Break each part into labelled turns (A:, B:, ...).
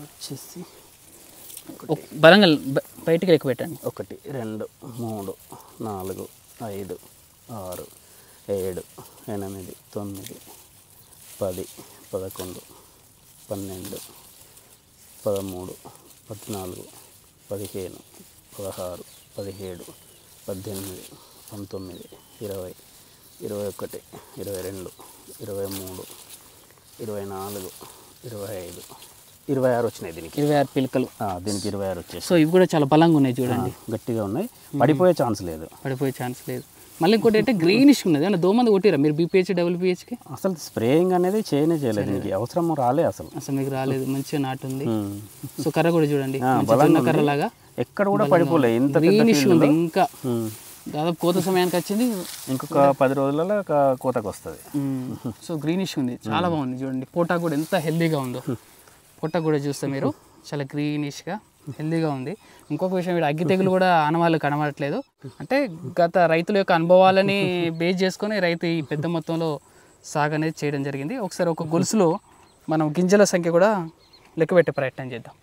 A: వచ్చేసి
B: బలంగా బయటికి లెక్క పెట్టండి.
A: 1 2 3 4 5 6 7 8 9 10 11 12 13 14 15 16 17 18 19 20 21 22 23 24 25 26 వచ్చినాయి. దీనికి
B: 26 పిలకలు.
A: దీనికి 26 వచ్చేసి.
B: సో ఇవి కూడా చాలా బలంగా ఉన్నాయి చూడండి,
A: గట్టిగా ఉన్నాయి, పడిపోయే ఛాన్స్ లేదు.
B: మళ్ళీ ఇంకోటి అంటే గ్రీనిష్ ఉన్నది. ఏమన్నా దోమంది కొట్టిరా మీరు బీపీహెచ్ WPHకి?
A: అసలు స్ప్రేయింగ్ అనేది చేయలేదు, దీనికి అవసరం రాలే అసలు
B: మీకు రాలేదు. మంచిగా నాటు ఉంది. సో కర్ర కూడా చూడండి, కర్ర లాగా
A: ఎక్కడ కూడా పడిపోలేదు. ఇంత
B: గ్రీనిష్ ఉంది. ఇంకా దాదాపు కోత సమయానికి వచ్చింది,
A: ఇంకొక 10 రోజులలో కోతకు వస్తుంది.
B: సో గ్రీనిష్ ఉంది, చాలా బాగుంది చూడండి. పోటా కూడా ఎంత హెల్దీగా ఉందో. పొట్ట కూడా చూస్తే మీరు చాలా గ్రీనిష్గా హెల్దీగా ఉంది. ఇంకొక విషయం, ఇక్కడ అగ్గి తెగులు కూడా ఆనవాళ్ళు కనబడట్లేదు. అంటే గత రైతుల యొక్క అనుభవాలని బేస్ చేసుకొని రైతు ఈ పెద్ద మొత్తంలో సాగు అనేది చేయడం జరిగింది. ఒకసారి ఒక గొలుసులో మనం గింజల సంఖ్య కూడా లెక్క పెట్టే ప్రయత్నం చేద్దాం.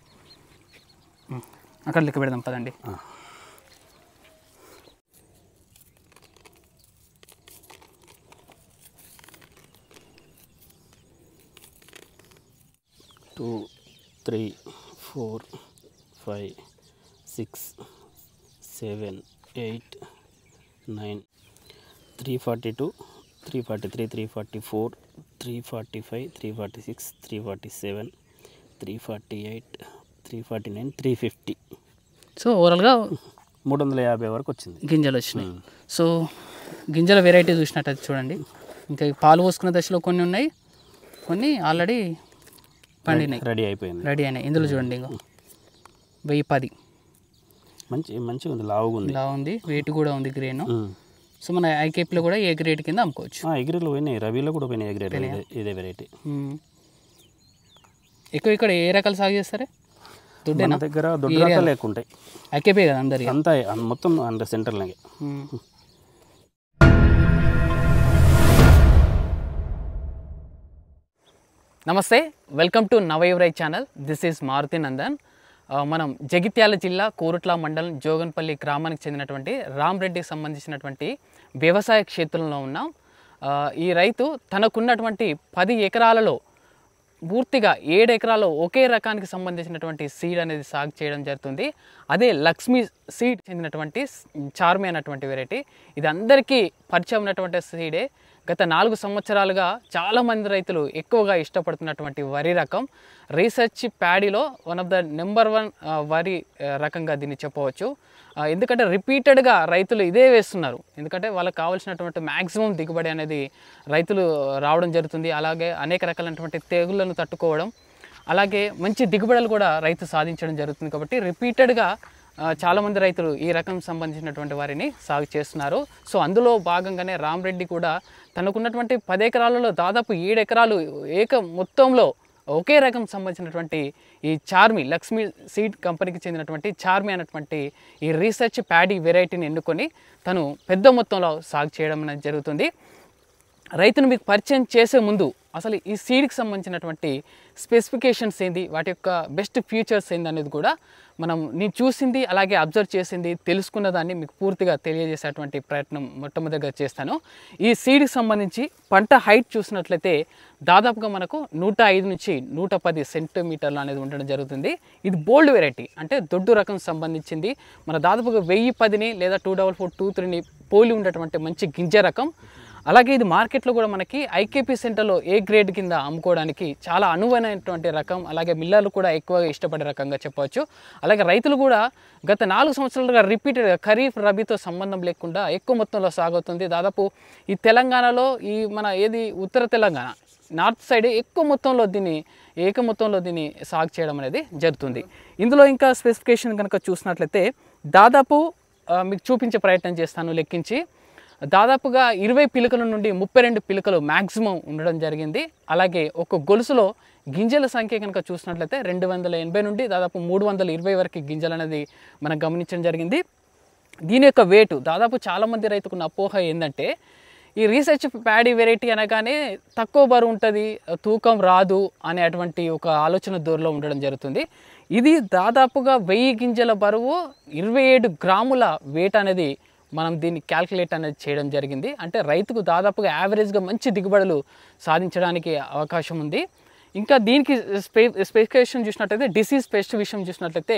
B: అక్కడ లెక్క పెడదాం పదండి.
A: టూ 3 4 5 6 7 8 9 342 343 344 345 346 347 348 349 350.
B: సో ఓవరాల్గా
A: 350 వరకు వచ్చింది
B: గింజలు వచ్చినాయి. సో గింజల వెరైటీ చూసినట్టయితే చూడండి, ఇంకా పాలు పోసుకున్న దశలో కొన్ని ఉన్నాయి, కొన్ని ఆల్రెడీ పండినాయి,
A: రెడీ
B: అయినాయి. ఇందులో చూడండి ఇంకా 1010
A: మంచిగా ఉంది, లావుగా
B: ఉంది, వెయిట్ కూడా ఉంది గ్రెయిన్. సో మన ఐకేపీలో కూడా ఏ గ్రేడ్ కింద అమ్ముకోవచ్చు.
A: ఎగ్రేడ్లో పోయినాయి, రబీలో కూడా పోయినాయి ఎగ్రేడ్, ఇదే వెరైటీ.
B: ఎక్కువ ఇక్కడ ఏ రకాలు సాగు చేస్తారే?
A: మన దగ్గర దొడ్డు రకాలు ఎక్కువ ఉంటాయి.
B: ఐకేపీ కదా అందరికి,
A: అంతా మొత్తం సెంటర్లోనే.
B: నమస్తే, welcome to Navayuvarai channel. This is Maruthi Nandan. మనం జగిత్యాల జిల్లా కోరుట్ల మండలం జోగన్పల్లి గ్రామానికి చెందినటువంటి రామరెడ్డికి సంబంధించినటువంటి వ్యవసాయ క్షేత్రంలో ఉన్నాం. ఈ రైతు తనకున్నటువంటి 10 ఎకరాలలో పూర్తిగా 7 ఎకరాల్లో ఒకే రకానికి సంబంధించినటువంటి సీడ్ అనేది సాగు చేయడం జరుగుతుంది. అదే లక్ష్మీ సీడ్ చెందినటువంటి చార్మి అన్నటువంటి వెరైటీ. ఇది అందరికీ పరిచయం ఉన్నటువంటి సీడే. గత 4 సంవత్సరాలుగా చాలామంది రైతులు ఎక్కువగా ఇష్టపడుతున్నటువంటి వరి రకం. రీసెర్చ్ ప్యాడీలో వన్ ఆఫ్ ద నెంబర్ 1 వరి రకంగా దీన్ని చెప్పవచ్చు. ఎందుకంటే రిపీటెడ్గా రైతులు ఇదే వేస్తున్నారు. ఎందుకంటే వాళ్ళకి కావాల్సినటువంటి మ్యాక్సిమం దిగుబడి అనేది రైతులు రావడం జరుగుతుంది. అలాగే అనేక రకాలైనటువంటి తెగుళ్లను తట్టుకోవడం, అలాగే మంచి దిగుబడులు కూడా రైతు సాధించడం జరుగుతుంది. కాబట్టి రిపీటెడ్గా చాలామంది రైతులు ఈ రకం సంబంధించినటువంటి వారిని సాగు చేస్తున్నారు. సో అందులో భాగంగానే రామరెడ్డి కూడా తనకున్నటువంటి 10 ఎకరాలలో దాదాపు 7 ఎకరాలు మొత్తంలో ఒకే రకం సంబంధించినటువంటి ఈ చార్మి లక్ష్మీ సీడ్ కంపెనీకి చెందినటువంటి చార్మి అన్నటువంటి ఈ రీసెర్చ్ ప్యాడీ వెరైటీని ఎన్నుకొని తను పెద్ద మొత్తంలో సాగు చేయడం అనేది జరుగుతుంది. రైతును మీకు పరిచయం చేసే ముందు అసలు ఈ సీడ్కి సంబంధించినటువంటి స్పెసిఫికేషన్స్ ఏంది, వాటి యొక్క బెస్ట్ ఫీచర్స్ ఏంది అనేది కూడా నేను చూసింది, అలాగే అబ్జర్వ్ చేసింది, తెలుసుకున్న దాన్ని మీకు పూర్తిగా తెలియజేసేటువంటి ప్రయత్నం మొట్టమొదటిగా చేస్తాను. ఈ సీడ్కి సంబంధించి పంట హైట్ చూసినట్లయితే దాదాపుగా మనకు 105 నుంచి 110 సెంటీమీటర్లు అనేది ఉండడం జరుగుతుంది. ఇది బోల్డ్ వెరైటీ, అంటే దొడ్డు రకం సంబంధించింది. మన దాదాపుగా 1010ని లేదా 244 23ని పోలి ఉండేటువంటి మంచి గింజ రకం. అలాగే ఇది మార్కెట్లో కూడా మనకి ఐకేపీ సెంటర్లో ఏ గ్రేడ్ కింద అమ్ముకోవడానికి చాలా అనువైనటువంటి రకం. అలాగే మిల్లర్లు కూడా ఎక్కువగా ఇష్టపడే రకంగా చెప్పవచ్చు. అలాగే రైతులు కూడా గత 4 సంవత్సరాలుగా రిపీటెడ్గా ఖరీఫ్ రబీతో సంబంధం లేకుండా ఎక్కువ మొత్తంలో సాగుతుంది. దాదాపు ఈ తెలంగాణలో మన ఉత్తర తెలంగాణ నార్త్ సైడ్ ఎక్కువ మొత్తంలో దీన్ని సాగు చేయడం అనేది జరుగుతుంది. ఇందులో ఇంకా స్పెసిఫికేషన్ కనుక చూసినట్లయితే దాదాపు మీకు చూపించే ప్రయత్నం చేస్తాను. లెక్కించి దాదాపుగా 20 పిలకల నుండి 32 పిలకలు మ్యాక్సిమం ఉండడం జరిగింది. అలాగే ఒక గొలుసులో గింజల సంఖ్య కనుక చూసినట్లయితే 280 నుండి దాదాపు 320 వరకు గింజలు అనేది మనం గమనించడం జరిగింది. దీని యొక్క వెయిట్ దాదాపు చాలామంది రైతుకున్న అపోహ ఏంటంటే ఈ రీసెర్చ్ ప్యాడీ వెరైటీ అనగానే తక్కువ బరువు ఉంటుంది, తూకం రాదు అనేటువంటి ఒక ఆలోచన దూరంలో ఉండడం జరుగుతుంది. ఇది దాదాపుగా 1000 గింజల బరువు 27 గ్రాముల వెయిట్ అనేది మనం దీన్ని క్యాల్కులేట్ అనేది చేయడం జరిగింది. అంటే రైతుకు దాదాపుగా యావరేజ్గా మంచి దిగుబడులు సాధించడానికి అవకాశం ఉంది. ఇంకా దీనికి స్పెసిఫికేషన్ చూసినట్లయితే, డిసీజ్ పెస్ట్ విషయం చూసినట్లయితే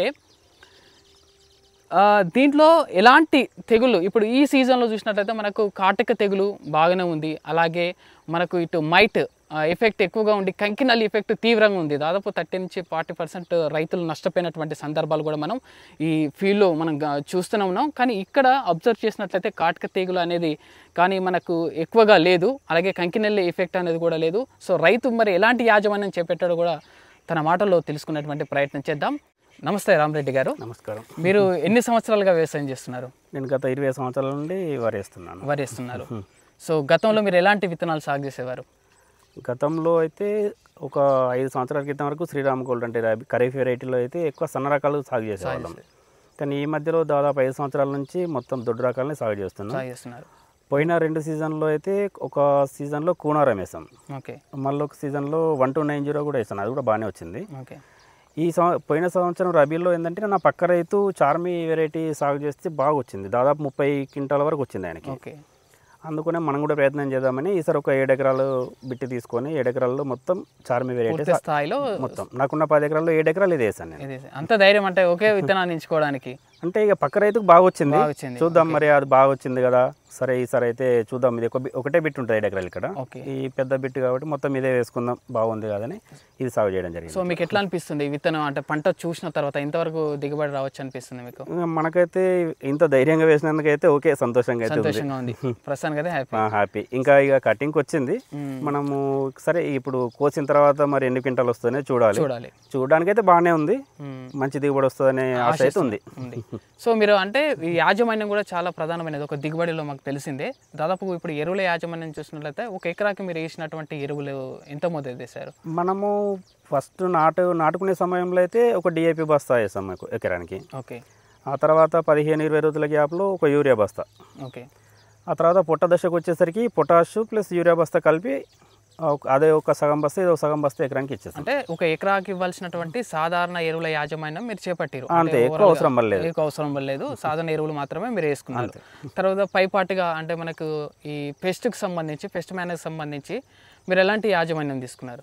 B: దీంట్లో ఎలాంటి తెగులు ఇప్పుడు ఈ సీజన్లో చూసినట్లయితే మనకు కాటక తెగులు బాగానే ఉంది. అలాగే మనకు ఇటు మైట్ ఎఫెక్ట్ ఎక్కువగా ఉండి కంకినల్లి ఎఫెక్ట్ తీవ్రంగా ఉంది. దాదాపు 30 నుంచి 40% రైతులు నష్టపోయినటువంటి సందర్భాలు కూడా మనం ఈ ఫీల్డ్లో మనం చూస్తూనే ఉన్నాం. కానీ ఇక్కడ అబ్జర్వ్ చేసినట్లయితే కాటక తెగులు అనేది కానీ మనకు ఎక్కువగా లేదు. అలాగే కంకినల్లి ఎఫెక్ట్ అనేది కూడా లేదు. సో రైతు మరి ఎలాంటి యాజమాన్యం చేపట్టాడో కూడా తన మాటల్లో తెలుసుకునేటువంటి ప్రయత్నం చేద్దాం. నమస్తే రామరెడ్డి గారు.
A: నమస్కారం.
B: మీరు ఎన్ని సంవత్సరాలుగా వ్యవసాయం చేస్తున్నారు?
A: నేను గత 20 సంవత్సరాల నుండి వరేస్తున్నాను. సో గతంలో మీరు ఎలాంటి విత్తనాలు సాగు చేసేవారు? గతంలో అయితే ఒక 5 సంవత్సరాల క్రితం వరకు శ్రీరామ్ గోల్డ్ అంటే ఖరీఫ్ వెరైటీలో అయితే ఎక్కువ సన్న రకాలు సాగు చేసేవాళ్ళం. కానీ ఈ మధ్యలో దాదాపు 5 సంవత్సరాల నుంచి మొత్తం దొడ్డు రకాలని సాగు చేస్తున్నారు. పోయిన 2 సీజన్లో అయితే ఒక సీజన్లో కూనారం వేసాం.
B: ఓకే.
A: మళ్ళీ ఒక సీజన్లో 1290 కూడా వేసాను. అది కూడా బాగానే వచ్చింది.
B: ఓకే.
A: పోయిన సంవత్సరం రబీలో ఏంటంటే నా పక్క రైతు చార్మీ వెరైటీ సాగు చేస్తే బాగా వచ్చింది. దాదాపు 30 క్వింటాల వరకు వచ్చింది ఆయనకి.
B: ఓకే.
A: అందుకనే మనం కూడా ప్రయత్నం చేద్దామని ఈసారి ఒక 7 ఎకరాలు బిట్టి తీసుకొని 7 ఎకరాల్లో మొత్తం చార్మీ వెరైటీ
B: స్థాయిలో మొత్తం
A: నాకున్న 10 ఎకరాల్లో 7 ఎకరాలు ఇది వేసాను నేను.
B: అంత ధైర్యం అంటే ఒకే విత్తనాన్ని ఎంచుకోవడానికి
A: అంటే ఇక పక్క రైతుకు బాగా వచ్చింది, చూద్దాం మరి అది బాగా వచ్చింది కదా, సరే ఈసారి అయితే చూద్దాం. ఇది ఒకటే బిట్ ఉంటుంది 7 ఎకరాలు ఇక్కడ, ఈ పెద్ద బిట్ కాబట్టి మొత్తం ఇదే వేసుకుందాం బాగుంది కదని ఇది సాగు చేయడం జరిగింది.
B: సో మీకు ఎట్లా అనిపిస్తుంది ఈ విత్తనం అంటే పంట చూసిన తర్వాత ఇంతవరకు దిగుబడి రావచ్చు అనిపిస్తుంది మీకు?
A: మనకైతే ఇంత ధైర్యంగా వేసినందుకైతే ఓకే, సంతోషంగా
B: ఉంది ప్రస్తుతానికి
A: హ్యాపీ. ఇంకా ఇక కటింగ్కి వచ్చింది, మనము సరే ఇప్పుడు కోసిన తర్వాత మరి ఎన్ని క్వింటాలు వస్తుందనే చూడడానికి అయితే బాగానే ఉంది, మంచి దిగుబడి వస్తుందనే ఆశ అయితే ఉంది.
B: సో మీరు అంటే ఈ యాజమాన్యం కూడా చాలా ప్రధానమైనది ఒక దిగుబడిలో మాకు తెలిసిందే. దాదాపు ఇప్పుడు ఎరువుల యాజమాన్యం చూసినట్లయితే ఒక ఎకరాకి మీరు వేసినటువంటి ఎరువులు ఎంత మోతాదు వేశారు?
A: మనము ఫస్ట్ నాటుకునే సమయంలో అయితే ఒక డిఏపి బస్తా వేసాం మాకు ఎకరానికి.
B: ఓకే.
A: ఆ తర్వాత 15-20 రోజుల గ్యాప్లో ఒక యూరియా బస్తా.
B: ఓకే.
A: ఆ తర్వాత పొట్ట దశకు వచ్చేసరికి పొటాష్ ప్లస్ యూరియా బస్తా కలిపి అదే ఒక సగం బస్తా ఇది ఒక సగం బస్తా ఎకరానికి ఇచ్చేస్తాం.
B: అంటే ఒక ఎకరాకి ఇవ్వాల్సినటువంటి సాధారణ ఎరువుల యాజమాన్యం మీరు చేపట్టారు.
A: అంతే, ఎక్కువ అవసరం
B: పడలేదు, సాధారణ ఎరువులు మాత్రమే మీరు వేసుకున్నారు. తర్వాత పైపాటుగా అంటే మనకు ఈ పెస్ట్కి సంబంధించి పెస్ట్ మేనేజ్ సంబంధించి మీరు ఎలాంటి యాజమాన్యం తీసుకున్నారు?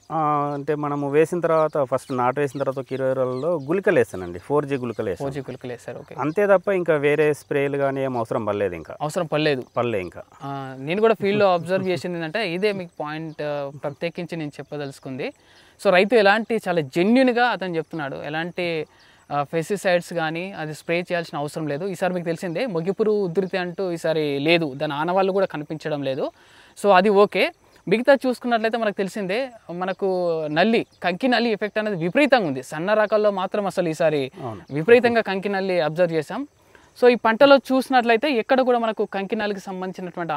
A: అంటే మనము వేసిన తర్వాత ఫస్ట్ నాటు వేసిన తర్వాత ఒక 20 రోజుల్లో గుళికలు వేస్తానండి, 4G గుళికలు
B: వేస్తారు. ఓకే.
A: అంతే తప్ప ఇంకా వేరే స్ప్రేలు కానీ ఏం అవసరం పడలేదు. ఇంకా
B: నేను కూడా ఫీల్డ్లో అబ్జర్వ్ చేసింది ఏంటంటే ఇదే మీకు పాయింట్ ప్రత్యేకించి నేను చెప్పదలుచుకుంది. సో రైతు ఎలాంటి చాలా జెన్యున్గా అతను చెప్తున్నాడు, ఎలాంటి పెస్టిసైడ్స్ కానీ అది స్ప్రే చేయాల్సిన అవసరం లేదు. ఈసారి మీకు తెలిసిందే మొగిపురు ఉధృతి అంటూ ఈసారి లేదు, దాని ఆనవాళ్ళు కూడా కనిపించడం లేదు. సో అది ఓకే. మిగతా చూసుకున్నట్లయితే మనకు తెలిసిందే, మనకు కంకి నల్లి ఎఫెక్ట్ అనేది విపరీతంగా ఉంది. సన్న రకాల్లో మాత్రం అసలు ఈసారి విపరీతంగా కంకి నల్లి అబ్జర్వ్ చేసాం. సో ఈ పంటలో చూసినట్లయితే ఎక్కడ కూడా మనకు కంకి నల్లికి సంబంధించినటువంటి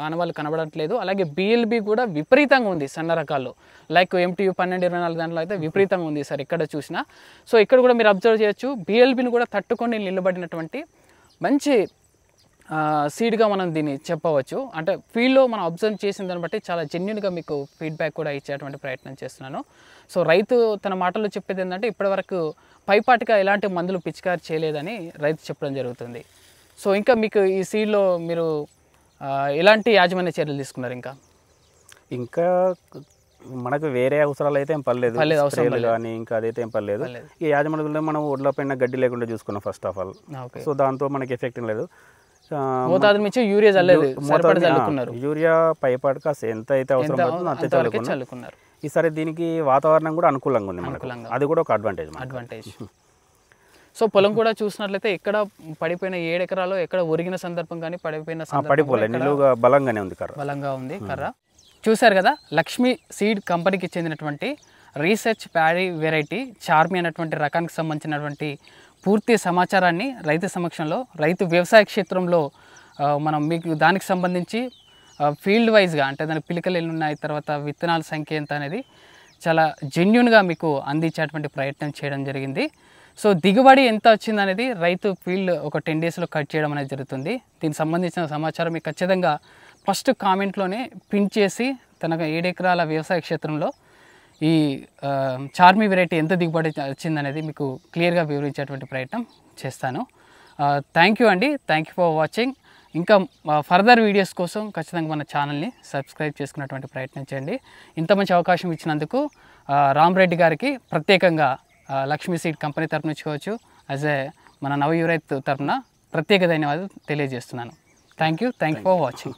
B: ఆనవాళ్ళు కనబడట్లేదు. అలాగే బిఎల్బి కూడా విపరీతంగా ఉంది సన్న రకాల్లో, లైక్ MTU 1224 దాంట్లో అయితే విపరీతంగా ఉంది ఈసారి ఎక్కడ చూసినా. సో ఇక్కడ కూడా మీరు అబ్జర్వ్ చేయొచ్చు, బిఎల్బిని కూడా తట్టుకొని నిలబడినటువంటి మంచి సీడ్గా మనం దీన్ని చెప్పవచ్చు. అంటే ఫీల్డ్లో మనం అబ్జర్వ్ చేసిన దాన్ని బట్టి చాలా జెన్యున్గా మీకు ఫీడ్బ్యాక్ కూడా ఇచ్చేటువంటి ప్రయత్నం చేస్తున్నాను. సో రైతు తన మాటల్లో చెప్పేది ఏంటంటే ఇప్పటివరకు పైపాటిగా ఎలాంటి మందులు పిచికారి చేయలేదని రైతు చెప్పడం జరుగుతుంది. సో ఇంకా మీకు ఈ సీడ్లో మీరు ఎలాంటి యాజమాన్య చర్యలు తీసుకున్నారు? ఇంకా
A: మనకు వేరే అవసరాలు అయితే ఏం పర్లేదు కానీ ఇంకా అదైతే ఏం పర్లేదు. ఈ యాజమాన్యంలో మనం ఒడ్ల పైన గడ్డి లేకుండా చూసుకున్నాం ఫస్ట్ ఆఫ్ ఆల్. సో దాంతో మనకి ఎఫెక్ట్ ఏం లేదు. యూరియా పైపాటుగా ఎంత అయితే అవసరం పడుతుందో అంతే చల్లుకున్నారు. ఈసారి దీనికి వాతావరణం కూడా అనుకూలంగా ఉంది మనకు, అది కూడా ఒక అడ్వాంటేజ్.
B: సో పొలం కూడా చూసినట్లయితే ఎక్కడ పడిపోయిన 7 ఎకరాలు ఎక్కడ ఒరిగిన సందర్భం కానీ
A: పడిపోలేదు, నిలువుగా బలంగానే ఉంది,
B: బలంగా ఉంది కర్ర. చూశారు కదా, లక్ష్మీ సీడ్ కంపెనీకి చెందినటువంటి రీసెర్చ్ ప్యాడీ వెరైటీ చార్మీ అనేటువంటి రకానికి సంబంధించినటువంటి పూర్తి సమాచారాన్ని రైతు సమక్షంలో, రైతు వ్యవసాయ క్షేత్రంలో మనం మీకు దానికి సంబంధించి ఫీల్డ్ వైజ్గా అంటే దానికి పిలికలు ఎన్ని ఉన్నాయి, తర్వాత విత్తనాల సంఖ్య ఎంత అనేది చాలా జెన్యున్గా మీకు అందించేటువంటి ప్రయత్నం చేయడం జరిగింది. సో దిగుబడి ఎంత వచ్చింది అనేది రైతు ఫీల్డ్ ఒక 10 డేస్లో కట్ చేయడం అనేది జరుగుతుంది. దీనికి సంబంధించిన సమాచారం మీకు ఖచ్చితంగా ఫస్ట్ కామెంట్లోనే పిన్ చేసి తనకు 7 ఎకరాల వ్యవసాయ క్షేత్రంలో ఈ చార్మి వెరైటీ ఎంత దిగుబడి వచ్చిందనేది మీకు క్లియర్గా వివరించేటువంటి ప్రయత్నం చేస్తాను. థ్యాంక్ యూ అండి, థ్యాంక్ యూ ఫర్ వాచింగ్. ఇంకా ఫర్దర్ వీడియోస్ కోసం ఖచ్చితంగా మన ఛానల్ని సబ్స్క్రైబ్ చేసుకున్నటువంటి ప్రయత్నం చేయండి. ఇంత మంచి అవకాశం ఇచ్చినందుకు రామ్ రెడ్డి గారికి ప్రత్యేకంగా లక్ష్మీ సీడ్ కంపెనీ తరపు నుంచి కావచ్చు, యాజ్ ఏ మన నవయువ రైతు తరపున ప్రత్యేక ధన్యవాదాలు తెలియజేస్తున్నాను. Thank you for watching.